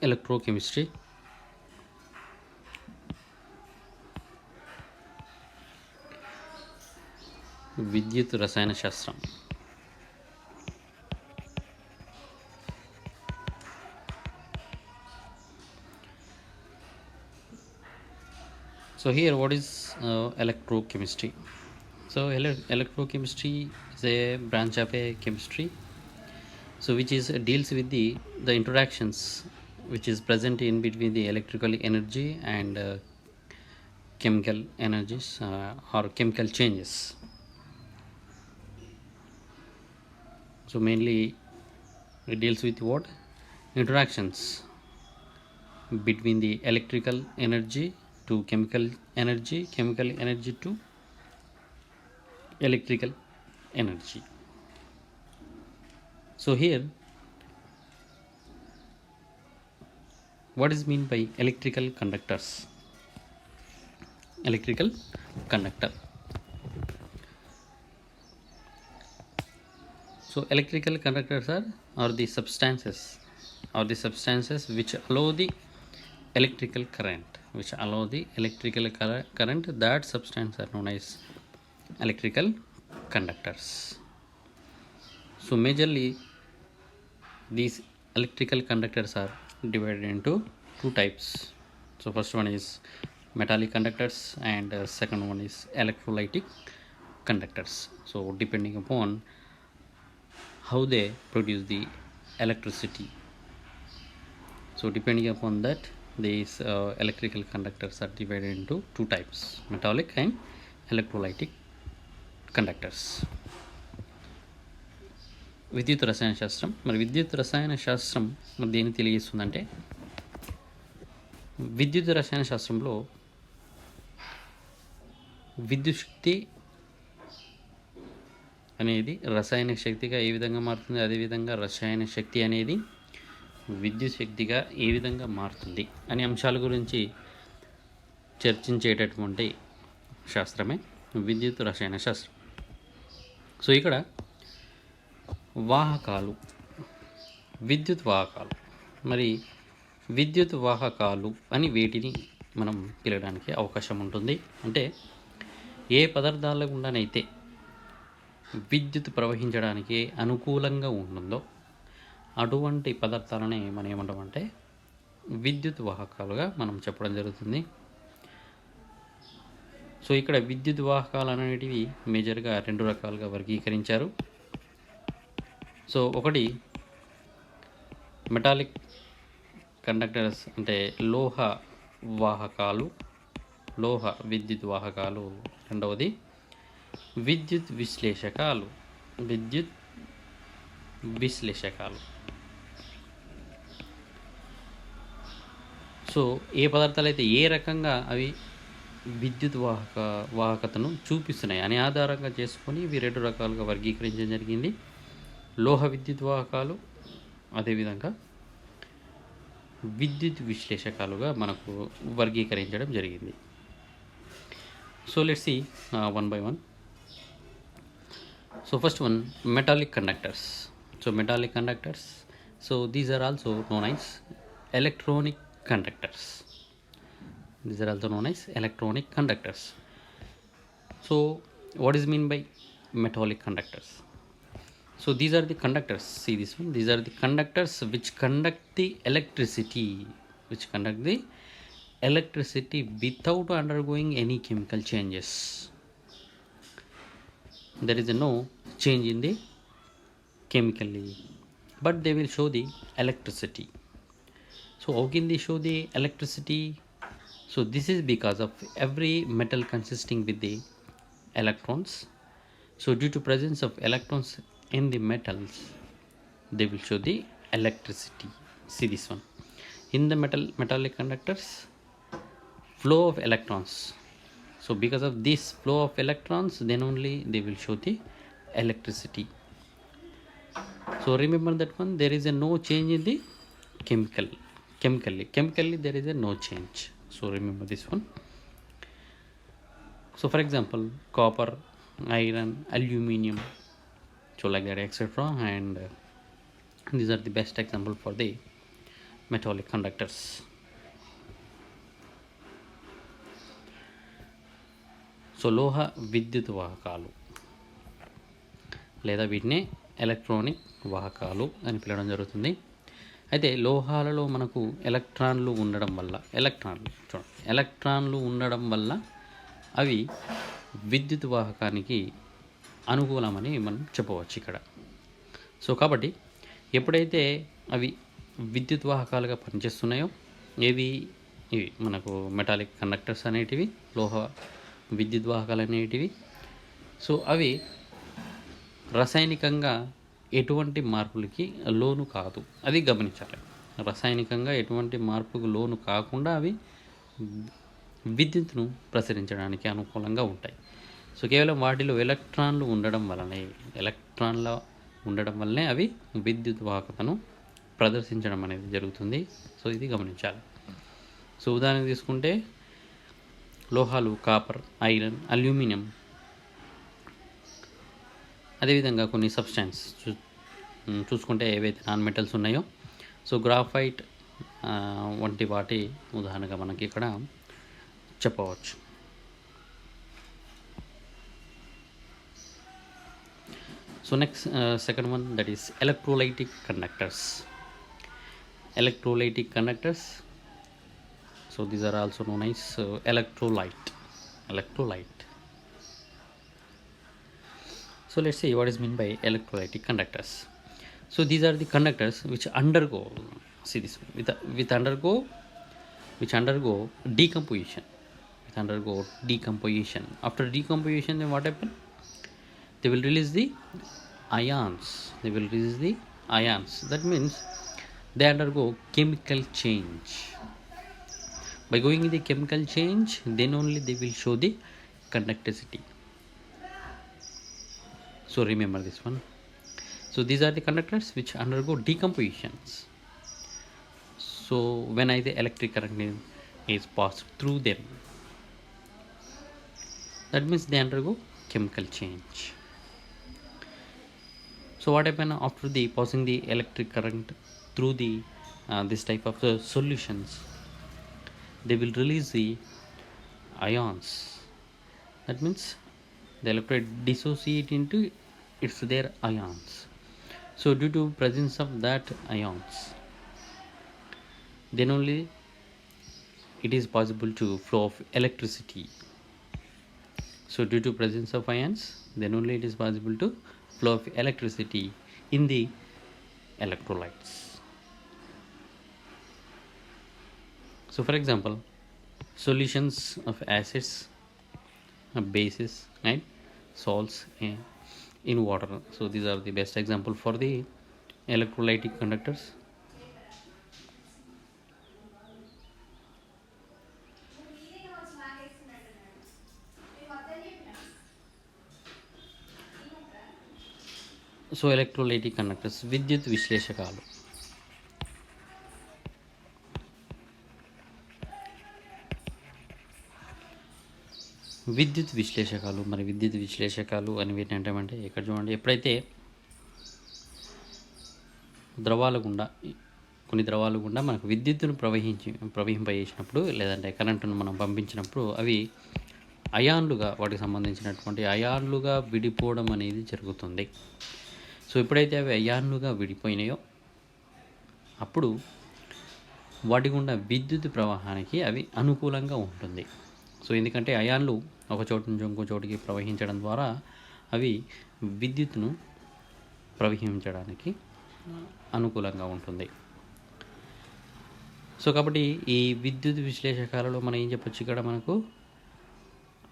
electrochemistry. విద్యుత్ రసాయన శాస్త్రం. So here what is electrochemistry? So electrochemistry is a branch of a chemistry, so which is deals with the interactions which is present in between the electrical energy and chemical energies or chemical changes. So mainly it deals with what? Interactions between the electrical energy to chemical energy to electrical energy. So here what is mean by electrical conductors? Electrical conductor. So electrical conductors are the substances which allow the electrical current. That substance are known as electrical conductors. So majorly these electrical conductors are divided into two types. So first one is metallic conductors and second one is electrolytic conductors. So depending upon how they produce the electricity, so depending upon that these electrical conductors are divided into two types, metallic and electrolytic conductors. విద్యుత్ రసాయన శాస్త్రం. మరి విద్యుత్ రసాయన శాస్త్రం మరి దేన్ని తెలియజేస్తుందంటే, విద్యుత్ రసాయన శాస్త్రంలో విద్యుత్ శక్తి అనేది రసాయన శక్తిగా ఏ విధంగా మారుతుంది, అదేవిధంగా రసాయన శక్తి అనేది విద్యుత్ శక్తిగా ఏ విధంగా మారుతుంది అనే అంశాల గురించి చర్చించేటటువంటి శాస్త్రమే విద్యుత్ రసాయన శాస్త్రం. సో ఇక్కడ వాహకాలు, విద్యుత్ వాహకాలు, మరి విద్యుత్ వాహకాలు అని వేటిని మనం పిలవడానికి అవకాశం ఉంటుంది అంటే, ఏ పదార్థాల గుండానైతే విద్యుత్ ప్రవహించడానికి అనుకూలంగా ఉంటుందో అటువంటి పదార్థాలనే మనం ఏమంటామంటే విద్యుత్ వాహకాలుగా మనం చెప్పడం జరుగుతుంది. సో ఇక్కడ విద్యుత్ వాహకాలు అనేటివి మేజర్గా రెండు రకాలుగా వర్గీకరించారు. సో ఒకటి మెటాలిక్ కండక్టర్స్ అంటే లోహ వాహకాలు, లోహ విద్యుత్ వాహకాలు. రెండవది విద్యుత్ విశ్లేషకాలు, విద్యుత్ విశ్లేషకాలు. సో ఏ పదార్థాలు అయితే ఏ రకంగా అవి విద్యుత్ వాహకతను చూపిస్తున్నాయి అనే ఆధారంగా చేసుకొని ఇవి రెండు రకాలుగా వర్గీకరించడం జరిగింది. లోహ విద్యుత్ వాహకాలు, అదేవిధంగా విద్యుత్ విశ్లేషకాలుగా మనకు వర్గీకరించడం జరిగింది. So let's see one by one. So first one, metallic conductors. So metallic conductors, so these are also known as electronic conductors. These are also known as electronic conductors. So what is mean by metallic conductors? So these are the conductors, see this one, these are the conductors which conduct the electricity, without undergoing any chemical changes. There is no change in the chemically, but they will show the electricity. So how can they show the electricity? So this is because of every metal consisting with the electrons. So due to presence of electrons in the metals, they will show the electricity. See this one, in the metallic conductors, flow of electrons. So because of this flow of electrons, then only they will show the electricity. So remember that one, there is a no change in the chemically there is a no change. So remember this one. So for example, copper, iron, aluminum, so like that, etc. And these are the best example for the metallic conductors. So లోహ విద్యుత్ వాహకాలు లేదా వీటిని electronic వాహకాలు అని పిలవడం జరుగుతుంది. అయితే లోహాలలో మనకు ఎలక్ట్రాన్లు ఉండడం వల్ల ఎలక్ట్రాన్లు ఉండడం వల్ల అవి విద్యుత్ వాహకానికి అనుకూలమని మనం చెప్పవచ్చు ఇక్కడ. సో కాబట్టి ఎప్పుడైతే అవి విద్యుత్ వాహకాలుగా పనిచేస్తున్నాయో ఇవి మనకు మెటాలిక్ కండక్టర్స్ అనేటివి, లోహ విద్యుత్ వాహకాలు అనేటివి, సో అవి రసాయనికంగా ఎటువంటి మార్పులకి లోను కాదు, అది గమనించాలి. రసాయనికంగా ఎటువంటి మార్పుకు లోను కాకుండా అవి విద్యుత్తును ప్రసరించడానికి అనుకూలంగా ఉంటాయి. సో కేవలం వాటిలో ఎలక్ట్రాన్ల ఉండడం వల్లనే అవి విద్యుత్ వాహకతను ప్రదర్శించడం అనేది జరుగుతుంది. సో ఇది గమనించాలి. సో ఉదాహరణ తీసుకుంటే లోహాలు కాపర్, ఐరన్, అల్యూమినియం, అదేవిధంగా కొన్ని సబ్స్టాన్స్ చూసుకుంటే ఏవైతే నాన్ మెటల్స్ ఉన్నాయో, సో గ్రాఫైట్ వంటి వాటి ఉదాహరణగా మనకి ఇక్కడ చెప్పవచ్చు. So next second one, that is electrolytic conductors. So these are also known as electrolyte. So let's see what is meant by electrolytic conductors. So these are the conductors which undergo, see this one, which undergo decomposition. After decomposition, then what happen? They will release the ions. That means they undergo chemical change. By going in the chemical change, then only they will show the conductivity. So remember this one. So these are the conductors which undergo decompositions. So when the electric current is passed through them, that means they undergo chemical change. So what happen after the passing the electric current through the this type of solutions? They will release the ions. That means the electrode dissociate into their ions. So due to presence of that ions, then only it is possible to flow of electricity. So due to presence of ions, then only it is possible to flow of electricity in the electrolytes. So for example, solutions of acids, bases, and salts in water. So these are the best example for the electrolytic conductors. So electrolytic conductors, విద్యుత్ విశ్లేషకాలు. విద్యుత్ విశ్లేషకాలు అని వీటిని అంటామంటే, ఇక్కడ చూడండి, ఎప్పుడైతే కొన్ని ద్రవాలు గుండా మనకు విద్యుత్తును ప్రవహింపజేసినప్పుడు, లేదంటే కరెంటును మనం పంపించినప్పుడు, అవి వాటికి సంబంధించినటువంటి అయాన్లుగా విడిపోవడం అనేది జరుగుతుంది. సో ఎప్పుడైతే అవి అయాన్లుగా విడిపోయినాయో అప్పుడు వాటి గుండా విద్యుత్ ప్రవాహానికి అవి అనుకూలంగా ఉంటుంది. సో ఎందుకంటే అయాన్లు ఒక చోటు నుంచి ఇంకో చోటికి ప్రవహించడం ద్వారా అవి విద్యుత్తును ప్రవహించడానికి అనుకూలంగా ఉంటుంది. సో కాబట్టి ఈ విద్యుత్ విశ్లేషకాలలో మనం ఏం చెప్పొచ్చు, ఇక్కడ మనకు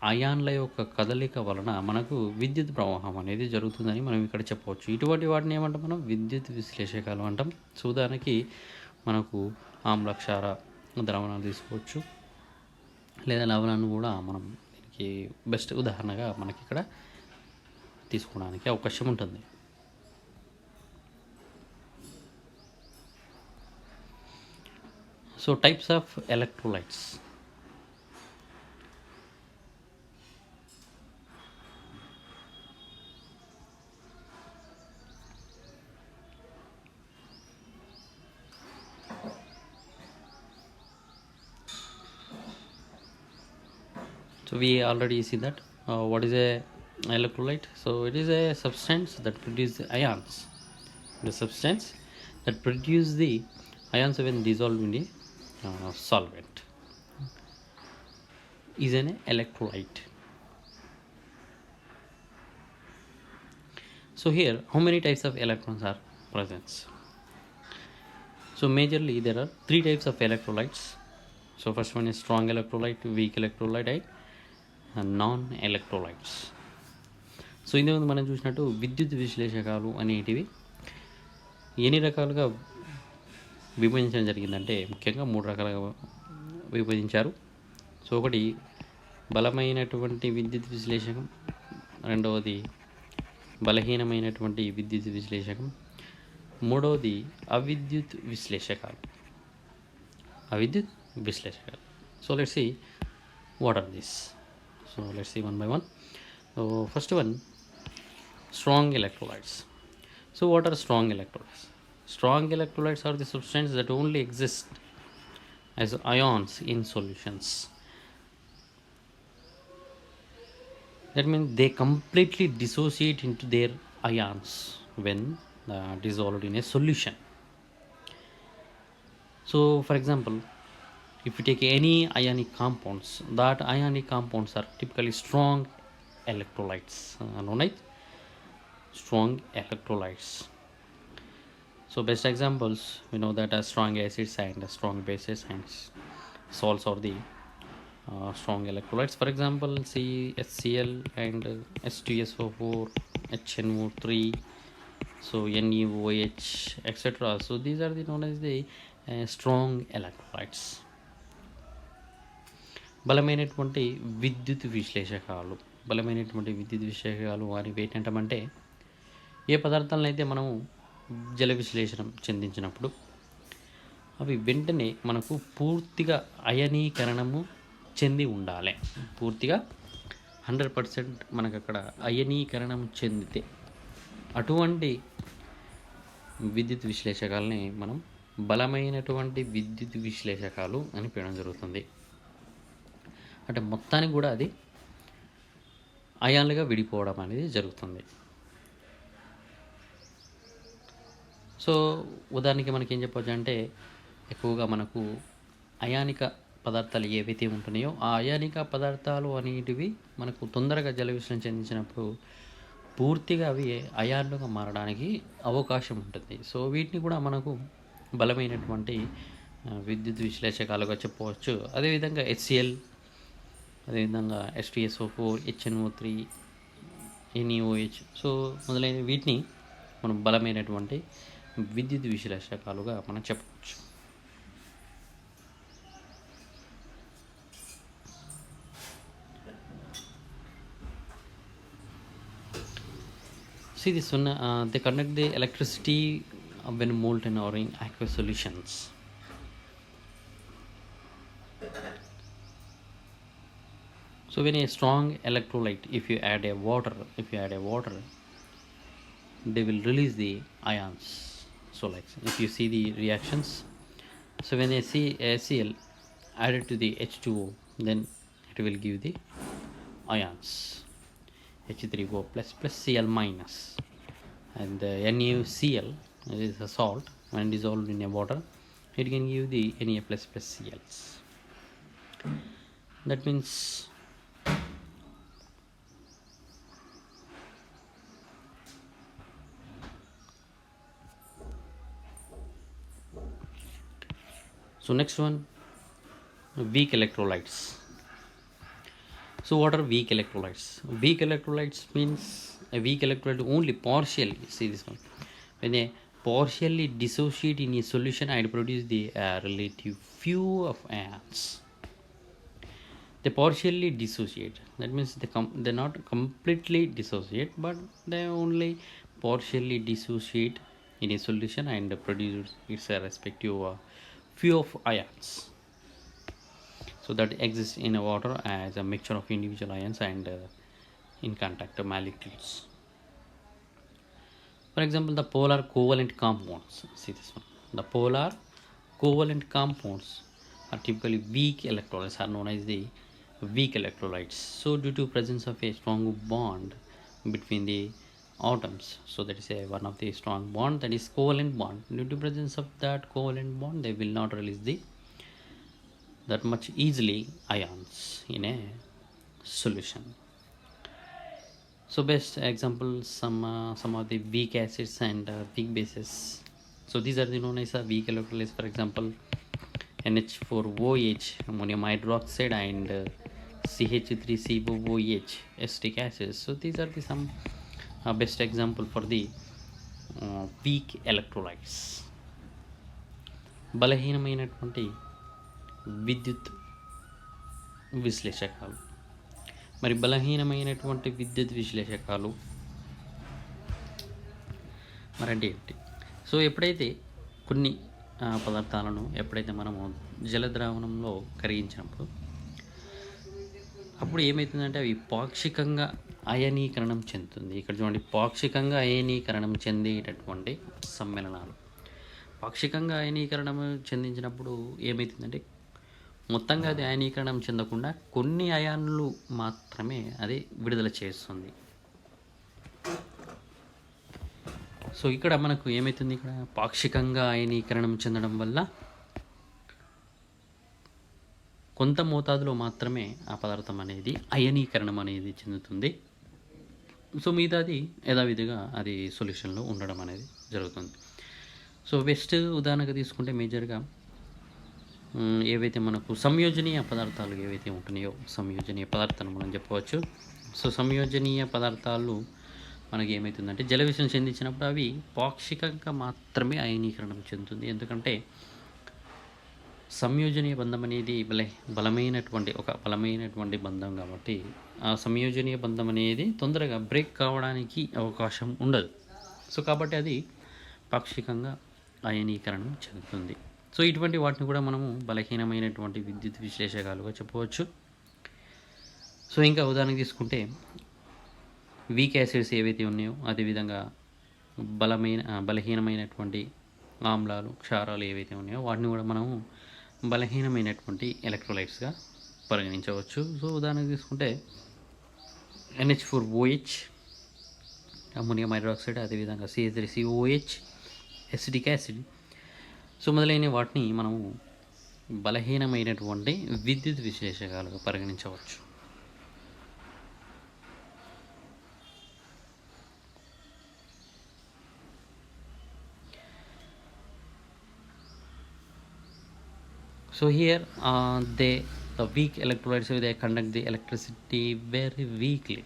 అయాన్ల యొక్క కదలిక వలన మనకు విద్యుత్ ప్రవాహం అనేది జరుగుతుందని మనం ఇక్కడ చెప్పవచ్చు. ఇటువంటి వాటిని ఏమంటాం, మనం విద్యుత్ విశ్లేషకాలు అంటాం. సో ఉదాహరణకి మనకు ఆమ్లక్షార ద్రావణాలు తీసుకోవచ్చు, లేదా లవణాన్ని కూడా మనం దీనికి బెస్ట్ ఉదాహరణగా మనకి ఇక్కడ తీసుకోవడానికి అవకాశం ఉంటుంది. So types of electrolytes. So we already see that what is a electrolyte. So it is a substance that produces ions. The substance that produces the ions when dissolved in a solvent is an electrolyte. So here, how many types of electrons are present? So majorly there are three types of electrolytes. So first one is strong electrolyte, weak electrolyte, and non-electrolytes. So ఇందులో మనం చూసినట్టు విద్యుత్ విశ్లేషకాలు అనేటివి ఎన్ని రకాలుగా విభజించడం జరిగిందంటే ముఖ్యంగా మూడు రకాలుగా విభజించారు. సో ఒకటి బలమైనటువంటి విద్యుత్ విశ్లేషకం, రెండవది బలహీనమైనటువంటి విద్యుత్ విశ్లేషకం, మూడవది అవిద్యుత్ విశ్లేషకాలు. అవిద్యుత్ విశ్లేషకాలు. So let's see what are this. So let's see one by one. So first one, strong electrolytes. So what are strong electrolytes? Strong electrolytes are the substances that only exist as ions in solutions. That means they completely dissociate into their ions when dissolved in a solution. So for example, if you take any ionic compounds, that ionic compounds are typically strong electrolytes, known as strong electrolytes. So best examples, we know that are strong acids and strong bases and salts are the strong electrolytes. For example, see HCl and H2SO4, HNO3, so NeOH, etc. So these are the known as the strong electrolytes. బలమైనటువంటి విద్యుత్ విశ్లేషకాలు. బలమైనటువంటి విద్యుత్ విశ్లేషకాలు అని ఏంటంటే ఏ పదార్థాలను అయితే మనం జల విశ్లేషణ చెందించినప్పుడు అవి వెంటనే మనకు పూర్తిగా అయనీకరణము చెంది ఉండాలి. పూర్తిగా 100% మనకు అక్కడ అయనీకరణం చెందితే అటువంటి విద్యుత్ విశ్లేషకాలని మనం బలమైనటువంటి విద్యుత్ విశ్లేషకాలు అని పిలవడం జరుగుతుంది. అంటే మొత్తానికి కూడా అది అయాన్లుగా విడిపోవడం అనేది జరుగుతుంది. సో ఉదాహరణకి మనకి ఏం చెప్పవచ్చు అంటే ఎక్కువగా మనకు అయానిక పదార్థాలు ఏవైతే ఉంటున్నాయో ఆ అయానిక పదార్థాలు అనేటివి మనకు తొందరగా జల విశ్లేషణ చెందించినప్పుడు పూర్తిగా అవి అయాన్లుగా మారడానికి అవకాశం ఉంటుంది. సో వీటిని కూడా మనకు బలమైనటువంటి విద్యుత్ విశ్లేషకాలుగా చెప్పవచ్చు. అదేవిధంగా HCl, అదేవిధంగా H2SO4, HNO3, NeOH, సో మొదలైన వీటిని మనం బలమైనటువంటి విద్యుత్ విశ్లేషకాలుగా మనం చెప్పవచ్చు. See this one, they conduct the electricity when molten or in aqueous solutions. So when a strong electrolyte, if you add a water, they will release the ions. So like if you see the reactions, so when I see HCl added to the H2O, then it will give the ions H3O plus plus Cl minus, and the NaCl is a salt. When dissolved in a water, it can give the Na plus plus Cls. That means so next one, weak electrolytes. So what are weak electrolytes? Weak electrolytes means a weak electrolyte only partially, see this one, when they partially dissociate in a solution and produce the relative few of ions. They partially dissociate, that means they not completely dissociate, but they only partially dissociate in a solution and produce its respective few of ions. So that exists in a water as a mixture of individual ions and in contact molecules. For example, the polar covalent compounds, see this one, the polar covalent compounds are typically weak electrolytes, are known as the weak electrolytes. So due to presence of a strong bond between the atoms, so that is a one of the strong bond, that is covalent bond. Due to presence of that covalent bond, they will not release the that much easily ions in a solution. So best example, some of the weak acids and weak bases. So these are the known as weak electrolytes. For example, NH4OH, ammonium hydroxide, and CH3COOH, acetic acid. So these are the some best example for the weak electrolytes. బలహీనమైనటువంటి విద్యుత్ విశ్లేషకాలు. మరి బలహీనమైనటువంటి విద్యుత్ విశ్లేషకాలు మరంటే ఏంటి? So ఎప్పుడైతే కొన్ని పదార్థాలను ఎప్పుడైతే మనము జలద్రావణంలో కరిగించినప్పుడు అప్పుడు ఏమవుతుందంటే అవి పాక్షికంగా అయనీకరణం చెందుతుంది. ఇక్కడ చూడండి, పాక్షికంగా అయనీకరణం చెందేటటువంటి సమ్మేళనాలు. పాక్షికంగా అయనీకరణం చెందించినప్పుడు ఏమవుతుందంటే మొత్తంగా అది అయనీకరణం చెందకుండా కొన్ని అయాన్లు మాత్రమే అది విడుదల చేస్తుంది. సో ఇక్కడ మనకు ఏమవుతుంది, ఇక్కడ పాక్షికంగా అయనీకరణం చెందడం వల్ల కొంత మోతాదులో మాత్రమే ఆ పదార్థం అనేది అయనీకరణం అనేది చెందుతుంది. సో మిగతాది యథావిధిగా అది సొల్యూషన్లో ఉండడం అనేది జరుగుతుంది. సో బెస్ట్ ఉదాహరణగా తీసుకుంటే మేజర్గా ఏవైతే మనకు సంయోజనీయ పదార్థాలు ఏవైతే ఉంటున్నాయో సంయోజనీయ పదార్థాలు మనం చెప్పవచ్చు. సో సంయోజనీయ పదార్థాలు మనకి ఏమవుతుందంటే జల విషయం చెందించినప్పుడు అవి పాక్షికంగా మాత్రమే అయనీకరణం చెందుతుంది. ఎందుకంటే సంయోజనీయ బంధం అనేది బలమైనటువంటి బంధం కాబట్టి ఆ సంయోజనీయ బంధం అనేది తొందరగా బ్రేక్ కావడానికి అవకాశం ఉండదు. సో కాబట్టి అది పాక్షికంగా అయనీకరణం చెందుతుంది. సో ఇటువంటి వాటిని కూడా మనము బలహీనమైనటువంటి విద్యుత్ విశ్లేషకాలుగా చెప్పవచ్చు. సో ఇంకా ఉదాహరణకు తీసుకుంటే వీక్ యాసిడ్స్ ఏవైతే ఉన్నాయో అదేవిధంగా బలహీనమైనటువంటి ఆమ్లాలు, క్షారాలు ఏవైతే ఉన్నాయో వాటిని కూడా మనము బలహీనమైనటువంటి ఎలక్ట్రోలైట్స్గా పరిగణించవచ్చు. సో ఉదాహరణకు తీసుకుంటే NH4OH, అమ్మోనియం హైడ్రాక్సైడ్, అదేవిధంగా CH3COOH, ఎసిటిక్ యాసిడ్, సో మొదలైన వాటిని మనము బలహీనమైనటువంటి విద్యుత్ విశ్లేషకాలుగా పరిగణించవచ్చు. So here the weak electrolytes, they conduct the electricity very weakly.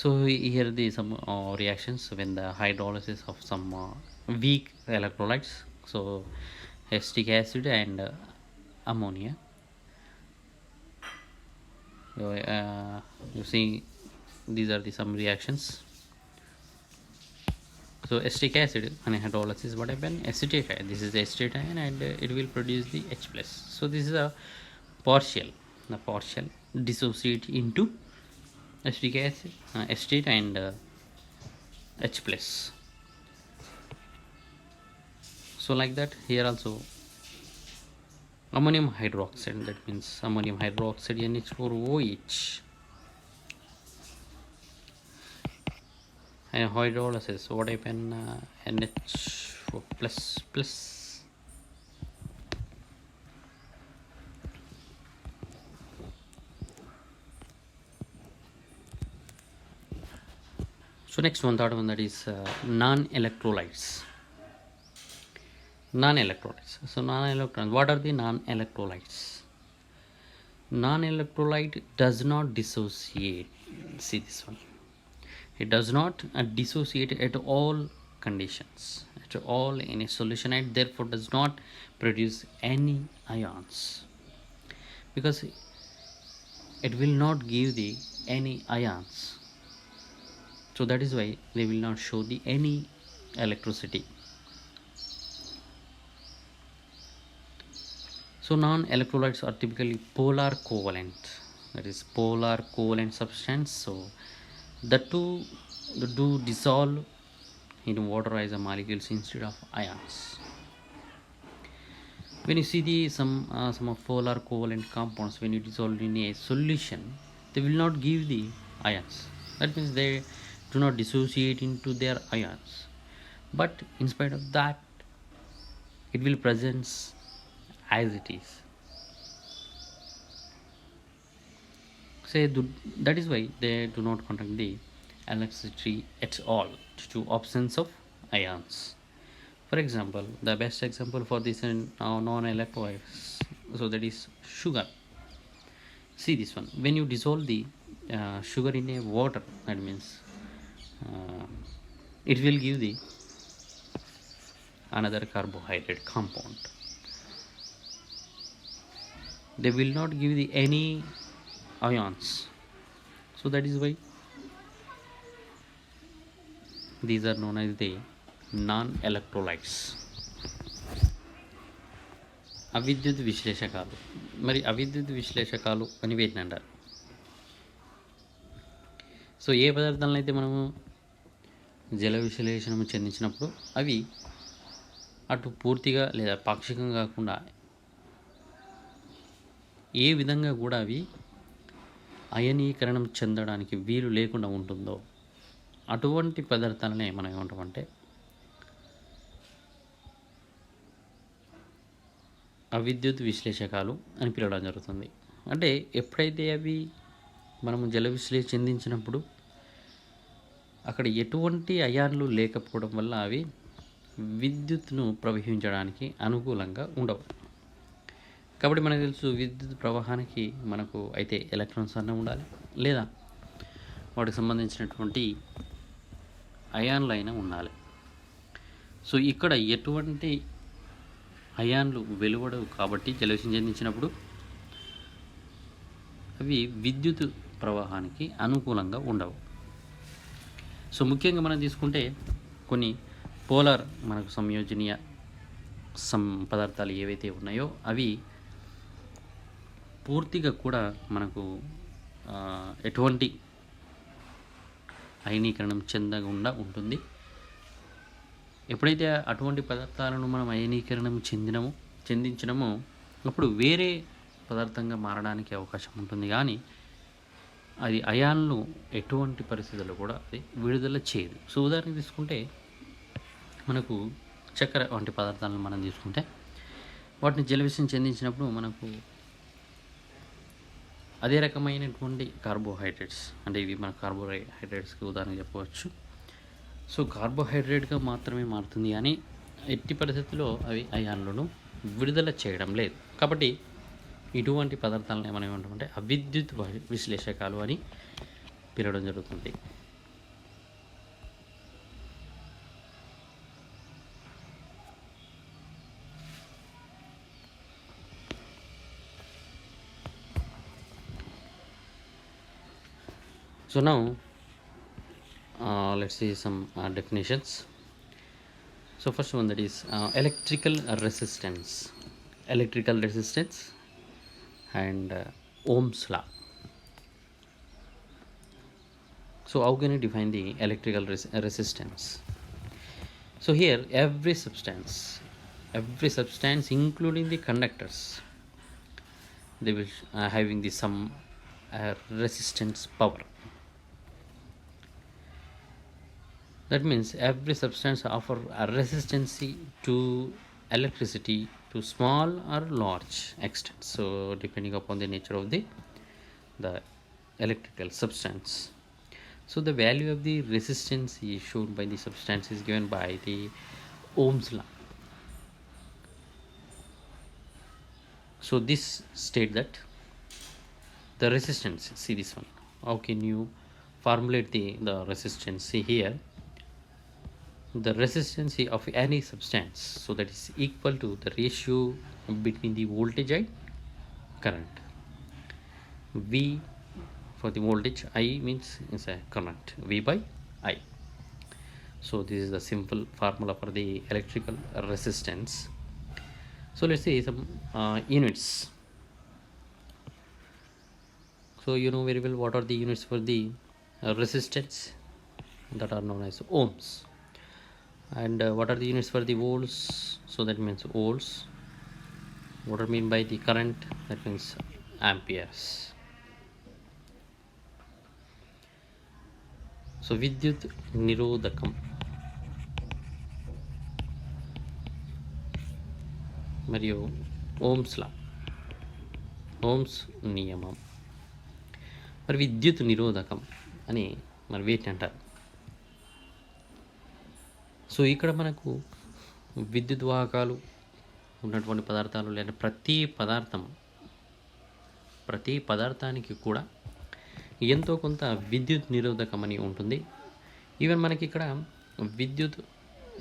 So here the some reactions when the hydrolysis of some weak electrolytes, so acetic acid and ammonia. You see these are the some reactions. So acetic acid and hydrolysis, what happen? Acetate, this is the acetate ion and it will produce the H plus. So this is a partial dissociate into acetic acid, acetate and H plus. So like that here also ammonium hydroxide, that means ammonium hydroxide NH4OH, and hydrolysis, what happen? NH4 plus plus. So next one, third one, that is non-electrolytes. So non-electrons, what are the non-electrolytes? Non-electrolyte does not dissociate. See this one, it does not dissociate at all conditions, at all in a solution, and therefore does not produce any ions, because it will not give the any ions. So that is why they will not show the any electricity. So non-electrolytes are typically polar covalent, that is polar covalent substance. So the two do dissolve in water as a molecules instead of ions. when you see the some of polar covalent compounds, when you dissolve in a solution, they will not give the ions. That means they do not dissociate into their ions, but in spite of that, it will present as it is. Say that is why they do not conduct the electricity at all due to absence of ions. For example, the best example for this in non-electrolytes, so that is sugar. See this one. When you dissolve the sugar in a water, that means uh, it will give the another carbohydrate compound. They will not give the any ions. So that is why these are known as the non-electrolytes. అవిద్యుత్ విశ్లేషకాలు. మరి అవిద్యుత్ విశ్లేషకాలు అని వీటిని అంటారు. So ఏ పదార్థాలను అయితే మనము జల విశ్లేషణము చెందించినప్పుడు అవి అటు పూర్తిగా లేదా పాక్షికంగా కాకుండా ఏ విధంగా కూడా అవి అయనీకరణం చెందడానికి వీలు లేకుండా ఉంటుందో అటువంటి పదార్థాలనే మనం ఏమంటామంటే అవిద్యుత్ విశ్లేషకాలు అని పిలవడం జరుగుతుంది. అంటే ఎప్పుడైతే అవి మనము జల విశ్లేషణ చెందించినప్పుడు అక్కడ ఎటువంటి అయాన్లు లేకపోవడం వల్ల అవి విద్యుత్తును ప్రవహించడానికి అనుకూలంగా ఉండవు. కాబట్టి మనకు తెలుసు విద్యుత్ ప్రవాహానికి మనకు అయితే ఎలక్ట్రాన్స్ అన్న ఉండాలి, లేదా వాటికి సంబంధించినటువంటి అయాన్లు అయినా ఉండాలి. సో ఇక్కడ ఎటువంటి అయాన్లు వెలువడవు కాబట్టి జలవిశ్లేషణ చెందించినప్పుడు అవి విద్యుత్ ప్రవాహానికి అనుకూలంగా ఉండవు. సో ముఖ్యంగా మనం తీసుకుంటే కొన్ని పోలార్ మనకు సంయోజనీయ పదార్థాలు ఏవైతే ఉన్నాయో అవి పూర్తిగా కూడా మనకు ఎటువంటి అయనీకరణం చెందకుండా ఉంటుంది. ఎప్పుడైతే అటువంటి పదార్థాలను మనం అయనీకరణం చెందించినమో అప్పుడు వేరే పదార్థంగా మారడానికి అవకాశం ఉంటుంది, కానీ అది అయాన్లు ఎటువంటి పరిస్థితుల్లో కూడా అది విడుదల చేయదు. సో ఉదాహరణ తీసుకుంటే మనకు చక్కెర వంటి పదార్థాలను మనం తీసుకుంటే వాటిని జలవిశ్లేషణ చెందించినప్పుడు మనకు అదే రకమైనటువంటి కార్బోహైడ్రేట్స్, అంటే ఇవి మన కార్బోహైడ్రేట్స్కి ఉదాహరణ చెప్పవచ్చు. సో కార్బోహైడ్రేట్గా మాత్రమే మారుతుంది, కానీ ఎట్టి పరిస్థితుల్లో అవి అయాన్లను విడుదల చేయడం లేదు. కాబట్టి ఇటువంటి పదార్థాలను మనం ఏమంటామంటే అవిద్యుత్ విశ్లేషకాలు అని పిలవడం జరుగుతుంది. So now let's see some definitions. So first one, that is electrical resistance and Ohm's law. So how can you define the electrical resistance? So here every substance including the conductors, they will having the some resistance power. That means every substance offer a resistance to electricity to small or large extent, so depending upon the nature of the electrical substance. So the value of the resistance is shown by the substance is given by the Ohm's law. So this state that the resistance, see this one, how can you formulate the resistance? See here, the resistance of any substance, so that is equal to the ratio between the voltage and current. V for the voltage, I means is a current, V by I. So this is the simple formula for the electrical resistance. So let's see some units. So you know very well what are the units for the resistance, that are known as ohms. And what are the units for the volts? So that means volts. What I mean by the current? That means amperes. So విద్యుత్ నిరోధకం మరియు Ohm's నియమం. మరి విద్యుత్ నిరోధకం అని మరి వీటిని అంటారు. సో ఇక్కడ మనకు విద్యుత్ వాహకాలు ఉన్నటువంటి పదార్థాలు లేదా ప్రతి పదార్థానికి కూడా ఎంతో కొంత విద్యుత్ నిరోధకం అని ఉంటుంది. ఈవెన్ మనకి ఇక్కడ విద్యుత్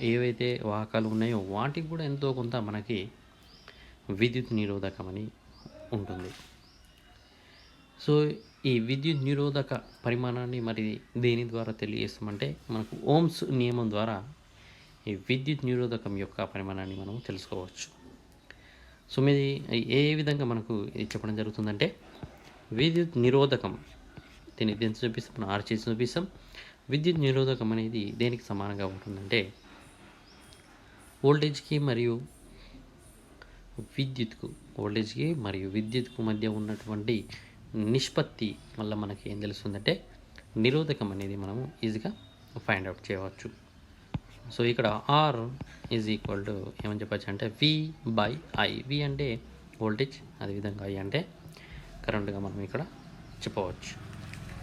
ఏవైతే వాహకాలు ఉన్నాయో వాటికి కూడా ఎంతో కొంత మనకి విద్యుత్ నిరోధకం అని ఉంటుంది. సో ఈ విద్యుత్ నిరోధక పరిమాణాన్ని మరి దేని ద్వారా తెలియజేస్తామంటే మనకు ఓమ్స్ నియమం ద్వారా ఈ విద్యుత్ నిరోధకం యొక్క పరిమాణాన్ని మనం తెలుసుకోవచ్చు. సో మీది ఏ విధంగా మనకు ఇది చెప్పడం జరుగుతుందంటే విద్యుత్ నిరోధకం దీన్ని చూపిస్తాం, మనం ఆర్ చేసి చూపిస్తాం. విద్యుత్ నిరోధకం అనేది దేనికి సమానంగా ఉంటుందంటే వోల్టేజ్కి మరియు విద్యుత్కు మధ్య ఉన్నటువంటి నిష్పత్తి వల్ల మనకి ఏం తెలుస్తుందంటే నిరోధకం అనేది మనము ఈజీగా ఫైండ్ అవుట్ చేయవచ్చు. సో ఇక్కడ ఆర్ ఈజ్ ఈక్వల్ టు ఏమని చెప్పచ్చు అంటే V/I. V అంటే వోల్టేజ్, అదేవిధంగా I అంటే కరెంట్గా మనం ఇక్కడ చెప్పవచ్చు.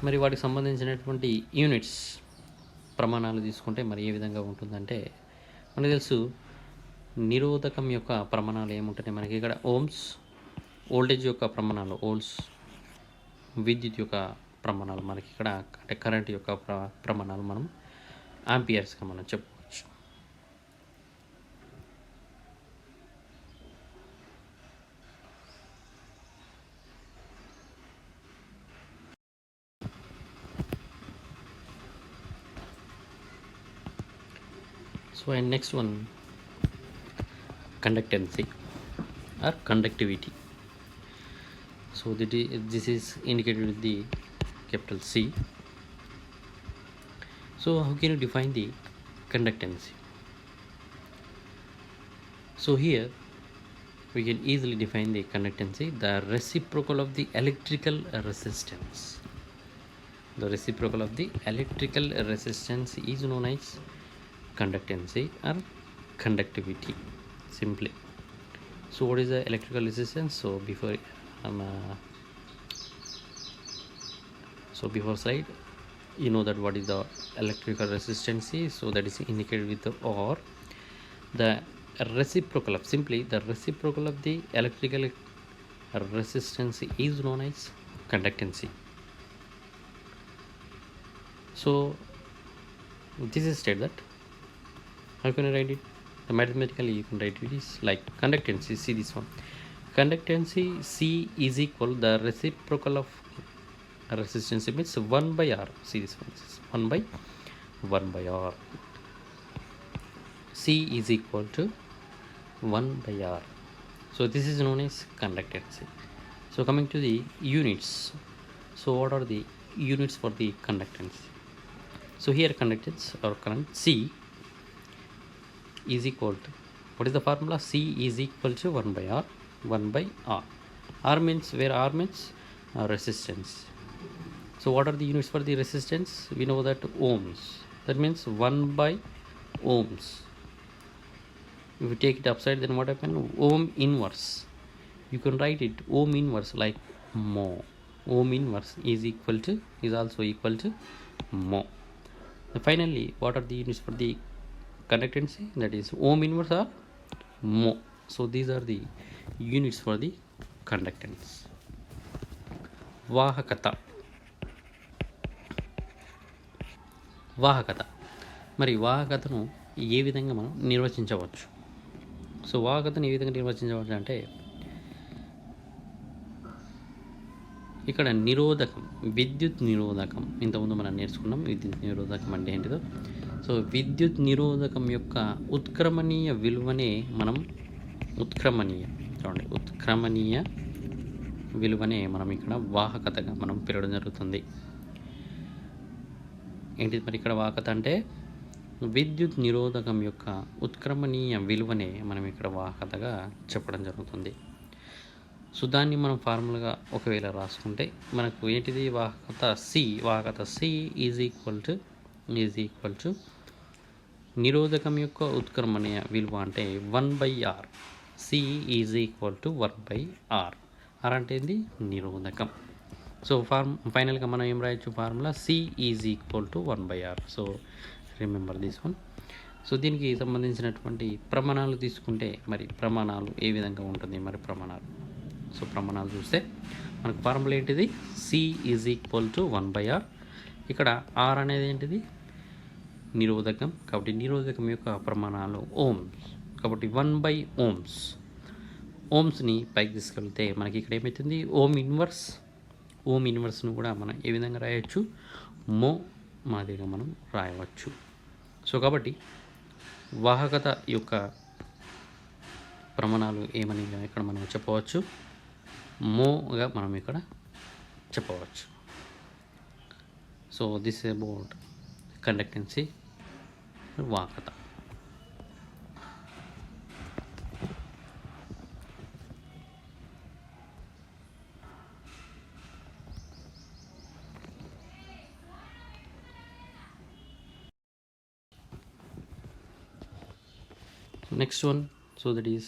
మరి వాటికి సంబంధించినటువంటి యూనిట్స్ ప్రమాణాలు తీసుకుంటే మరి ఏ విధంగా ఉంటుందంటే మనకు తెలుసు నిరోధకం యొక్క ప్రమాణాలు ఏముంటాయి మనకి ఇక్కడ ఓమ్స్, వోల్టేజ్ యొక్క ప్రమాణాలు ఓల్స్, విద్యుత్ యొక్క ప్రమాణాలు మనకి ఇక్కడ అంటే కరెంట్ యొక్క ప్రమాణాలు మనం ఆంపియర్స్గా మనం చెప్పవచ్చు. So and next one, conductancy or conductivity. So this is indicated with the capital C. So how can you define the conductancy? So here we can easily define the conductancy, the reciprocal of the electrical resistance. The reciprocal of the electrical resistance is known as conductancy or conductivity simply. So what is the electrical resistance? So before slide you know that what is the electrical resistance is. So that is indicated with the or. The reciprocal of the electrical resistance is known as conductancy. So this is stated that how can I write it? Mathematically you can write it is like conductancy. See this one, conductancy C is equal the reciprocal of resistance means 1/R. See this one, this is 1/R. C is equal to 1/R. So this is known as conductancy. So coming to the units, so what are the units for the conductancy? So here conductance or current C is equal to, what is the formula? C is equal to 1/R. R means, where R means resistance. So what are the units for the resistance? We know that ohms. That means 1/ohms. If you take it upside, then what happens? Ohm inverse. You can write it ohm inverse like mho. Ohm inverse is also equal to mho. And finally, what are the units for the conductancy? That is ohm inverse or mho. So these are the units for the conductance. వాహకత మరి వాహకతను ఏ విధంగా మనం నిర్వచించవచ్చు? So వాహకతను ఏ విధంగా నిర్వచించవచ్చు అంటే ఇక్కడ విద్యుత్ నిరోధకం ఇంతకుముందు మనం నేర్చుకున్నాం విద్యుత్ నిరోధకం అంటే ఏంటిదో. సో విద్యుత్ నిరోధకం యొక్క ఉత్క్రమణీయ విలువనే మనం ఉత్క్రమణీయ విలువనే మనం ఇక్కడ వాహకతగా మనం పిలవడం జరుగుతుంది. ఏంటిది మరి ఇక్కడ వాహకత అంటే విద్యుత్ నిరోధకం యొక్క ఉత్క్రమణీయ విలువనే మనం ఇక్కడ వాహకతగా చెప్పడం జరుగుతుంది. సో దాన్ని మనం ఫార్ములాగా ఒకవేళ రాసుకుంటే మనకు ఏంటిది, వాహకత సి ఈజ్ ఈక్వల్ టు నిరోధకం యొక్క ఉత్క్రమణీయ విలువ అంటే 1/r. C is equal to 1/r. R అంటే ఏంది, నిరోధకం. సో ఫైనల్గా మనం ఏం రాయొచ్చు, formula C is equal to 1/r. So remember this one. So దీనికి సంబంధించినటువంటి ప్రమాణాలు తీసుకుంటే మరి ప్రమాణాలు ఏ విధంగా ఉంటుంది, మరి ప్రమాణాలు చూస్తే మనకు ఫార్ములా ఏంటిది, C is equal to 1/r. ఇక్కడ ఆర్ అనేది ఏంటిది, నిరోధకం. కాబట్టి నిరోధకం యొక్క ప్రమాణాలు ఓమ్స్. కాబట్టి 1/ohms. ఓమ్స్ని పైకి తీసుకెళ్తే మనకి ఇక్కడ ఏమవుతుంది, ఓమ్ ఇన్వర్స్ను కూడా మనం ఏ విధంగా రాయవచ్చు, మో మాదిరిగా మనం రాయవచ్చు. సో కాబట్టి వాహకత యొక్క ప్రమాణాలు ఏమని ఇక్కడ మనం చెప్పవచ్చు, మోగా మనం ఇక్కడ చెప్పవచ్చు. సో దిస్ అబౌట్ కండక్టెన్సీ, వాహకత. Next one, so that is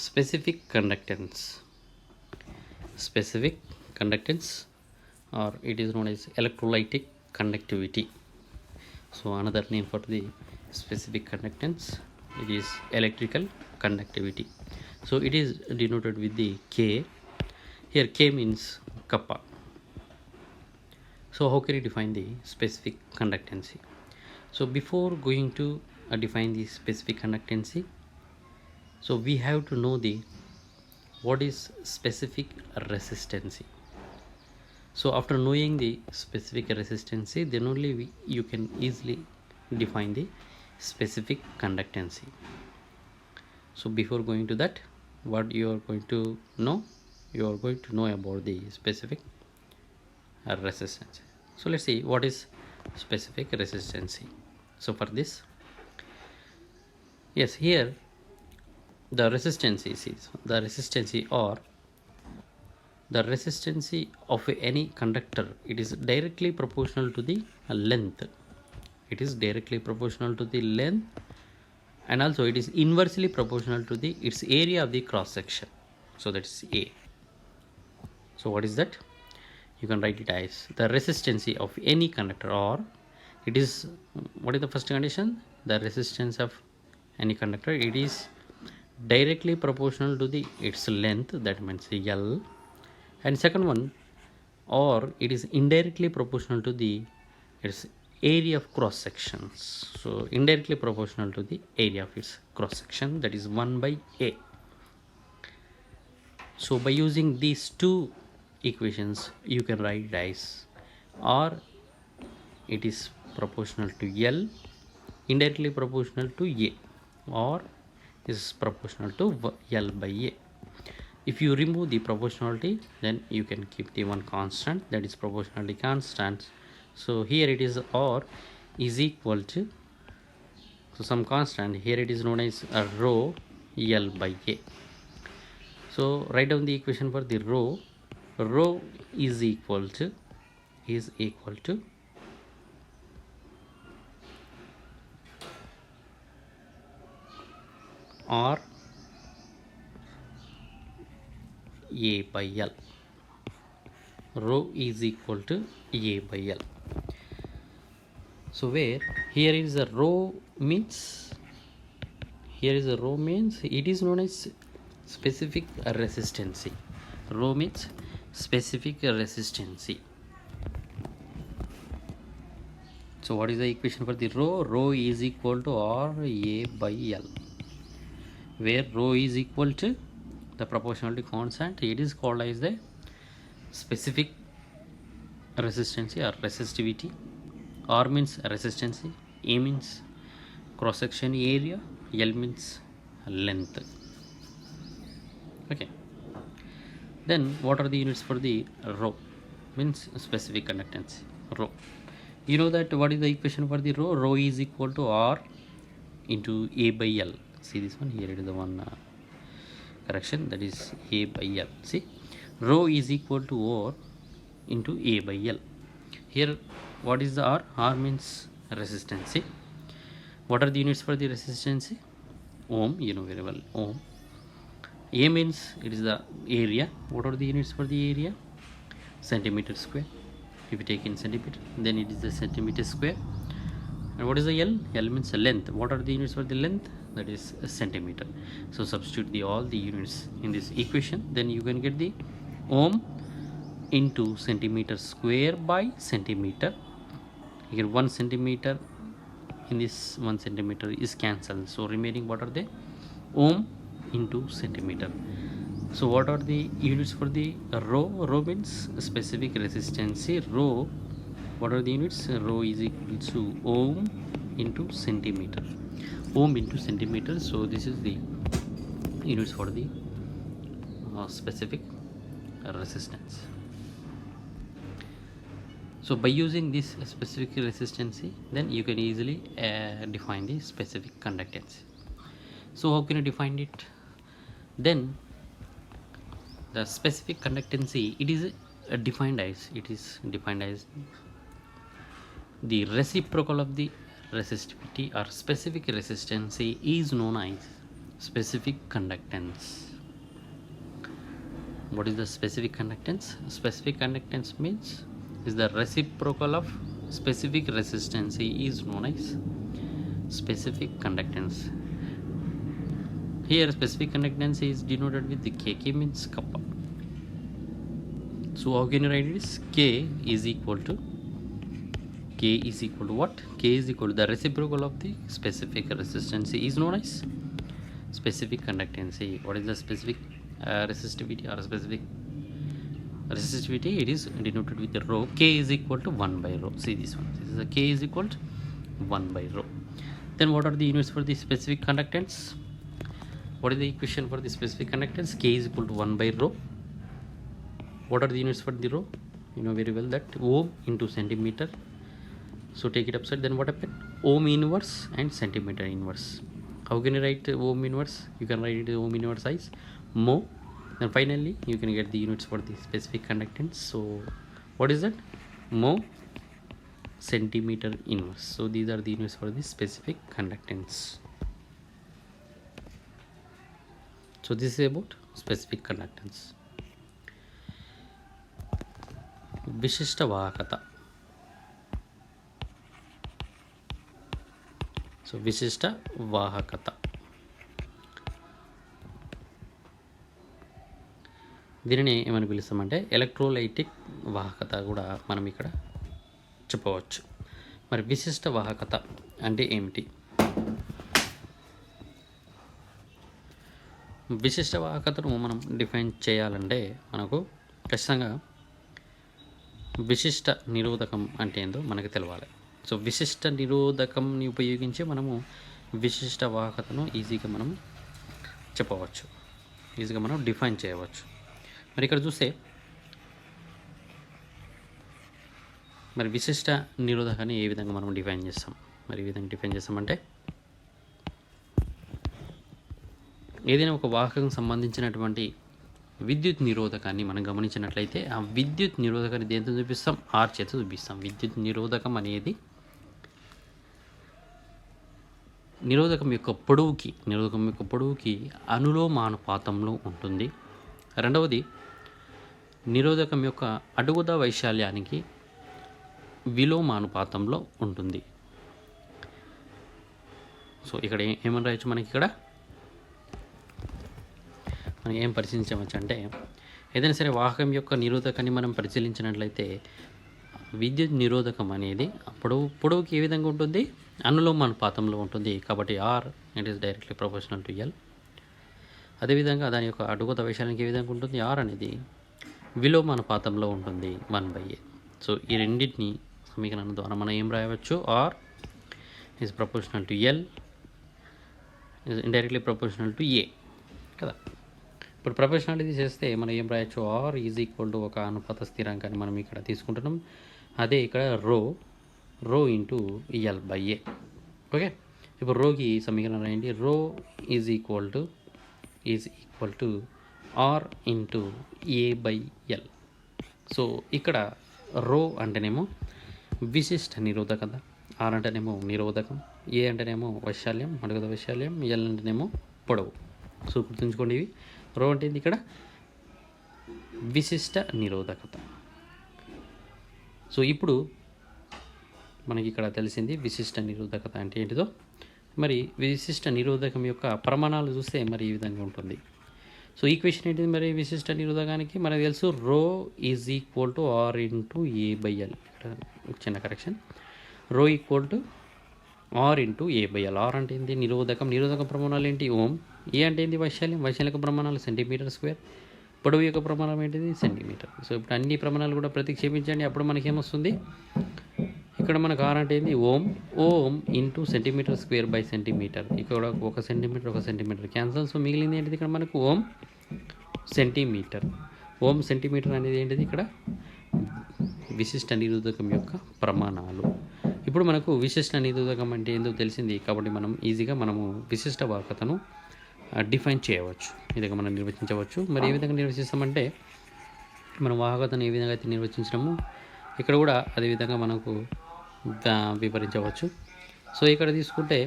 specific conductance. Specific conductance, or it is known as electrolytic conductivity. So another name for the specific conductance, it is electrical conductivity. So it is denoted with the K. Here K means kappa. So how can you define the specific conductancy? So before going to define the specific conductancy, so we have to know the what is specific resistancy. So after knowing the specific resistancy, then only you can easily define the specific conductancy. So before going to that, what you are going to know, about the specific resistance. So let's see what is specific resistancy. So for this, yes, here the resistancy of any conductor, it is directly proportional to the length. And also it is inversely proportional to its area of the cross section. So that is A. So what is that? You can write it as the resistancy of any conductor, or it is, what is the first condition? The resistance of any conductor, it is directly proportional to its length, that means L. And second one, or it is indirectly proportional to its area of cross sections. So indirectly proportional to the area of its cross section, that is 1/A. So by using these two equations, you can write it as, or it is proportional to L, indirectly proportional to A, or is proportional to L/A. If you remove the proportionality, then you can keep the one constant, that is proportionality constant. So here it is, or is equal to, so some constant, here it is known as rho L/A. So write down the equation for the rho is equal to R A/L. Rho is equal to A/L. So where here is a rho means, it is known as specific resistancy. Rho means specific resistancy. So what is the equation for the rho? Rho is equal to R A/L, where rho is equal to the proportionality constant. It is called as the specific resistancy or resistivity. R means resistancy, A means cross section area, L means length. Okay, then what are the units for the rho? Means specific conductance, rho. You know that what is the equation for the rho? Rho is equal to R into A/L. See this one here, it is the one correction, that is A by L. See, rho is equal to R into A by L. Here what is the R? R means resistance. See, what are the units for the resistance? Ohm, you know very well, ohm. A means it is the area. What are the units for the area? Centimeter square. If you take in centimeter, then it is the centimeter square. And what is the L? L means length. What are the units for the length? That is a centimeter. So substitute all the units in this equation, then you can get the ohm into centimeter square by centimeter. Here 1 centimeter in this 1 centimeter is cancelled, so remaining what are they? Ohm into centimeter. So what are the units for the rho? Rho means specific resistance. Rho, what are the units? Rho is equal to ohm into centimeter. Ohm into centimeter. So this is the units for the specific resistance. So by using this specific resistance, then you can easily define the specific conductance. So how can you define it? Then the specific conductance, it is defined as the reciprocal of the resistivity or specific resistance is known as specific conductance. What is the specific conductance? Specific conductance means is the reciprocal of specific resistance is known as specific conductance. Here specific conductance is denoted with the K. K means kappa. So how can you write this? K is equal to what? K is equal to the reciprocal of the specific resistance is known as specific conductance. What is the specific resistivity or specific resistivity? It is denoted with the rho. K is equal to 1 by rho. See this one. This is a K is equal to 1 by rho. Then what are the units for the specific conductance? What is the equation for the specific conductance? K is equal to 1 by rho. What are the units for the rho? You know very well that ohm into centimeter. So take it upside, then what happened? Ohm inverse and centimeter inverse. How can you write ohm inverse? You can write it ohm inverse as mho. Then finally you can get the units for the specific conductance. So what is that? Mho centimeter inverse. So these are the units for the specific conductance. So this is about specific conductance. Vishishta vahakata. So Vishishta vahakata. దీనిని ఏమని పిలుస్తామంటే electrolytic వాహకత కూడా మనం ఇక్కడ చెప్పవచ్చు. మరి విశిష్ట వాహకత అంటే ఏమిటి? విశిష్ట వాహకతను మనం డిఫైన్ చేయాలంటే మనకు ఖచ్చితంగా విశిష్ట నిరోధకం అంటే ఏందో మనకు తెలవాలి. సో విశిష్ట నిరోధకంని ఉపయోగించి మనము విశిష్ట వాహకతను ఈజీగా మనం చెప్పవచ్చు, ఈజీగా మనం డిఫైన్ చేయవచ్చు. మరి ఇక్కడ చూస్తే మరి విశిష్ట నిరోధకాన్ని ఏ విధంగా మనం డిఫైన్ చేస్తాం? మరి ఈ విధంగా డిఫైన్ చేస్తామంటే ఏదైనా ఒక వాహకం సంబంధించినటువంటి విద్యుత్ నిరోధకాన్ని మనం గమనించినట్లయితే ఆ విద్యుత్ నిరోధకాన్ని దేంతో చూపిస్తాం? ఆర్ చేత చూపిస్తాం. విద్యుత్ నిరోధకం అనేది నిరోధకం యొక్క పొడవుకి అనులోమానుపాతంలో ఉంటుంది. రెండవది నిరోధకం యొక్క అడుగుద వైశాల్యానికి విలోమానుపాతంలో ఉంటుంది. సో ఇక్కడ ఏమని రాయొచ్చు? మనకి ఇక్కడ మనం ఏం పరిశీలించవచ్చు అంటే ఏదైనా సరే వాహకం యొక్క నిరోధకాన్ని మనం పరిశీలించినట్లయితే విద్యుత్ నిరోధకం అనేది పొడవుకి ఏ విధంగా ఉంటుంది? అనులోమానుపాతంలో ఉంటుంది. కాబట్టి R it is directly proportional to L. అదేవిధంగా దాని యొక్క అడుగుత వైశాల్యానికి ఏ విధంగా ఉంటుంది? ఆర్ అనేది విలోమానుపాతంలో ఉంటుంది 1/a. సో ఈ రెండింటిని సమీకరణం ద్వారా మనం ఏం రాయవచ్చు? R is proportional to L is indirectly proportional to A కదా. ఇప్పుడు ప్రపోర్షనాలిటీ చేస్తే మనం ఏం రాయొచ్చు? ఆర్ ఈజ్ ఈక్వల్ టు ఒక అనుపాత స్థిరాంకాన్ని మనం ఇక్కడ తీసుకుంటున్నాం. అదే ఇక్కడ రో ఇంటూ ఎల్/a. ఓకే, ఇప్పుడు రోకి సమీకరణం రాయండి. Rho is equal to is equal to R into A by L. So ఇక్కడ రో అంటేనేమో విశిష్ట నిరోధకత, ఆర్ అంటేనేమో నిరోధకం, ఏ అంటేనేమో వైశాల్యం, అడుగుద వైశాల్యం, ఎల్ అంటేనేమో పొడవు. సో గుర్తుంచుకోండి, ఇవి రో అంటే ఇక్కడ విశిష్ట నిరోధకత. సో ఇప్పుడు మనకి ఇక్కడ తెలిసింది విశిష్ట నిరోధకత అంటే ఏంటిదో. మరి విశిష్ట నిరోధకం యొక్క ప్రమాణాలు చూస్తే మరి ఈ విధంగా ఉంటుంది. సో ఈక్వేషన్ ఏంటిది మరి విశిష్ట నిరోధకానికి మనకు తెలుసు, rho is equal to R into A by L. ఇక్కడ చిన్న correction, rho equal to R into A by L. R అంటే ఏంటి నిరోధకం, నిరోధక ప్రమాణాలు ఏంటి ఓం. ఏ అంటే ఏంటి వైశాల్యం, వైశాల్యక ప్రమాణాలు సెంటీమీటర్ స్క్వేర్, పొడవు యొక్క ప్రమాణం ఏంటిది సెంటీమీటర్. సో ఇప్పుడు అన్ని ప్రమాణాలు కూడా ప్రతిక్షేపించండి, అప్పుడు మనకి ఏమొస్తుంది, ఇక్కడ మనకు ఆర్ అంటే ఏంది ohm, ohm into centimetre square by centimetre. ఇక్కడ ఒక సెంటీమీటర్ క్యాన్సల్. సో మిగిలింది ఏంటిది ఇక్కడ మనకు ఓం సెంటీమీటర్. ఓం సెంటీమీటర్ అనేది ఏంటిది ఇక్కడ విశిష్ట నిరోధకం యొక్క ప్రమాణాలు. ఇప్పుడు మనకు విశిష్ట నిరోధకం అంటే ఏందో తెలిసింది కాబట్టి మనం ఈజీగా మనము విశిష్ట వాహకతను డిఫైన్ చేయవచ్చు, ఈ విధంగా మనం నిర్వచించవచ్చు. మరి ఏ విధంగా నిర్వచిస్తామంటే మనం వాహకతను ఏ విధంగా అయితే నిర్వచించడము ఇక్కడ కూడా అదేవిధంగా మనకు వివరించవచ్చు. సో ఇక్కడ తీసుకుంటే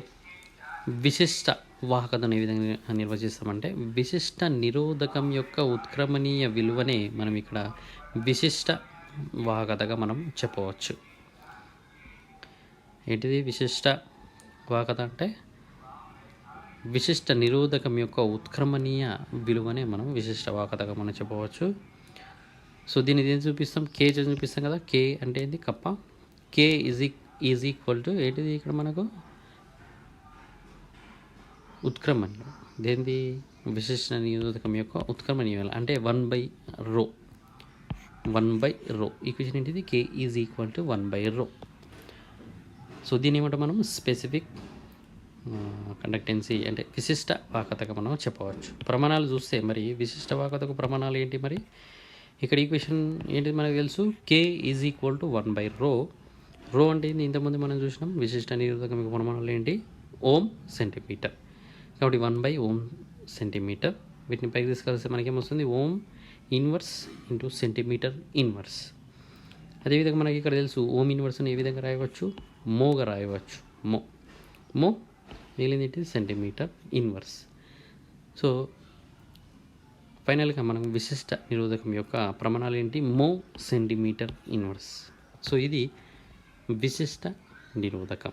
విశిష్ట వాహకతను ఏ విధంగా నిర్వచిస్తామంటే విశిష్ట నిరోధకం యొక్క ఉత్క్రమణీయ విలువనే మనం ఇక్కడ విశిష్ట వాహకతగా మనం చెప్పవచ్చు. ఏంటిది విశిష్ట వాహకత అంటే విశిష్ట నిరోధకం యొక్క ఉత్క్రమణీయ విలువనే మనం విశిష్ట వాహకతగా మనం చెప్పవచ్చు. సో దీన్ని ఏం చూపిస్తాం, కే చూపిస్తాం కదా. కే అంటే ఏంటి కప్ప, కే ఈజ్ ఈక్వల్ టు ఏంటిది ఇక్కడ మనకు ఉత్క్రమణీయం. దేనిది విశిష్ట నిరోధకం యొక్క ఉత్క్రమణీయం అంటే 1/ρ. ఈక్వేషన్ ఏంటిది, కే ఈజ్ ఈక్వల్ టు 1/ρ. సో దీని ఏమంటే మనం స్పెసిఫిక్ కండక్టెన్సీ అంటే విశిష్ట వాహకతగా మనం చెప్పవచ్చు. ప్రమాణాలు చూస్తే మరి విశిష్ట వాహకతకు ప్రమాణాలు ఏంటి మరి ఇక్కడ ఈక్వేషన్ ఏంటి మనకు తెలుసు, కే ఈజ్ ఈక్వల్ టు 1/ρ. రో అంటే ఇంతకుముందు మనం చూసినాం విశిష్ట నిరోధకం యొక్క ప్రమాణాలు ఏంటి ఓం సెంటీమీటర్, కాబట్టి 1/ఓం సెంటీమీటర్. వీటిని పైకి తీసుకొస్తే మనకేమొస్తుంది ఓం ఇన్వర్స్ ఇంటూ సెంటీమీటర్ ఇన్వర్స్. అదేవిధంగా మనకి ఇక్కడ తెలుసు ఓం ఇన్వర్స్ని ఏ విధంగా రాయవచ్చు, మోగా రాయవచ్చు. మో మిగిలింది ఏంటి సెంటీమీటర్ ఇన్వర్స్. సో ఫైనల్గా మనం విశిష్ట నిరోధకం యొక్క ప్రమాణాలు ఏంటి మో సెంటీమీటర్ ఇన్వర్స్. సో ఇది విశిష్ట నిరోధకం.